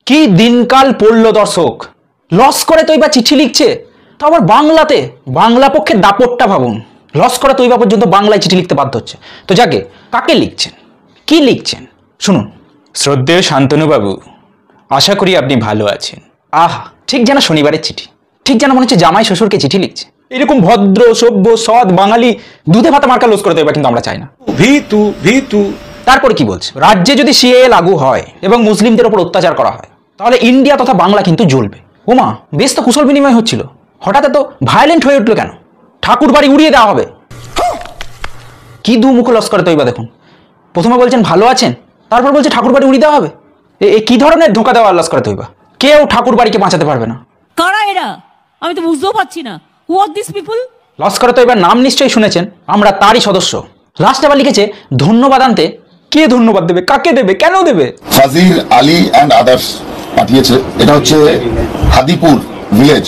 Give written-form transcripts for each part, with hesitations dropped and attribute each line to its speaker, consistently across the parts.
Speaker 1: কি দিনকাল পড়লো দর্শক, লস করে তৈবা চিঠি লিখছে, তো আবার বাংলাতে। বাংলা পক্ষের দাপটটা ভাবুন, লস করে তৈবা পর্যন্ত বাংলায় চিঠি লিখতে বাধ্য হচ্ছে। তো যাকে কাকে লিখছেন, কি লিখছেন শুনুন। শ্রদ্ধেয় শান্তনুবাবু, আশা করি আপনি ভালো আছেন। আহা, ঠিক যেন শনিবারের চিঠি, ঠিক যেন মনে হচ্ছে জামাই শ্বশুরকে চিঠি লিখছে। এরকম ভদ্র সভ্য সৎ বাঙালি দুধে ভাতা মার্কা লস করে তৈবা কিন্তু আমরা চাই না। ভীতু তারপরে কি বলছে, রাজ্যে যদি সিএএ লাগু হয় এবং মুসলিমদের উপর অত্যাচার করা হয় তাহলে ইন্ডিয়া তথা বাংলা কিন্তু জ্বলবে। ওমা, বেশ তো কুশল বিনিময় হচ্ছিল, হঠাৎ এত ভায়োলেন্ট হয়ে উঠলো কেন? ঠাকুর বাড়ি উড়িয়ে দেওয়া হবে। কি দু মুখ লস করে তৈবা দেখুন। প্রথমে বলছেন ভালো আছেন, তারপর বলছে ঠাকুর বাড়ি উড়িয়ে দেওয়া হবে। এ কি ধরনের ধোঁকা দেওয়া লস করে তৈবা? কেউ ঠাকুর বাড়িকে বাঁচাতে পারবে না।
Speaker 2: কারা এরা? আমি তো বুঝতেও পারছি না। হু আর দিস পিপল?
Speaker 1: লস করে তৈবা নাম নিশ্চয়ই শুনেছেন, আমরা তারই সদস্য। লাস্ট আবার লিখেছে ধন্যবাদ আনতে। কে ধন্যবাদ দেবে, কাকে দেবে, কেন দেবে?
Speaker 3: ফাজিল আলী অ্যান্ড আদার্স পাঠিয়েছে। এটা হচ্ছে Hadipur village,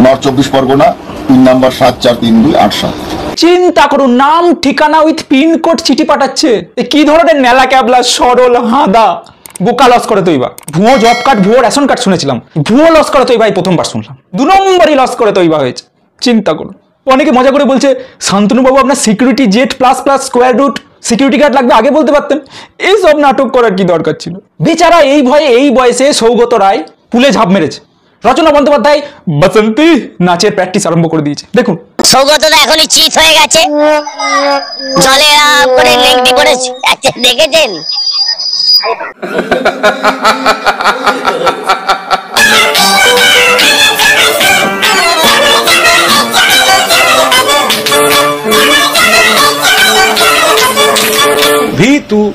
Speaker 3: north 24 Pargana, pin number 743287।
Speaker 1: চিন্তা করুন, নাম ঠিকানা উইথ পিনকোড চিঠি পাঠাচ্ছে। কি ধরনের নেলা ক্যাবলা সরল হাদা বোকা লস করে তৈবা। ভুয়ো জব কার্ড, ভুয়ো রেশন কার্ড শুনেছিলাম, ভুয়ো লস করে তৈবা এই প্রথমবার শুনলাম। 2 নম্বরই লস করে তৈবা হয়েছে। চিন্তা করুন। অনেকে মজা করে বলছে শান্তনুবাবু আপনার security Z plus plus square root security guard লাগবে, আগে বলতে পারতেন। এইসব নাটক করার কি দরকার ছিল? বেচারা এই ভয়ে এই বয়সে সৌগত রায় পুলে ঝাঁপ মেরেছে। রচনা বন্দ্যোপাধ্যায় বসন্তী নাচের প্র্যাকটিস আরম্ভ করে দিয়েছে। দেখুন,
Speaker 4: সৌগত তো এখনই চিত হয়ে গেছে, জলে করে লেংটি পড়েছে, দেখেছেন?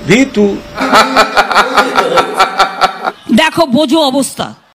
Speaker 5: ভীতু
Speaker 2: দেখো বোঝো অবস্থা।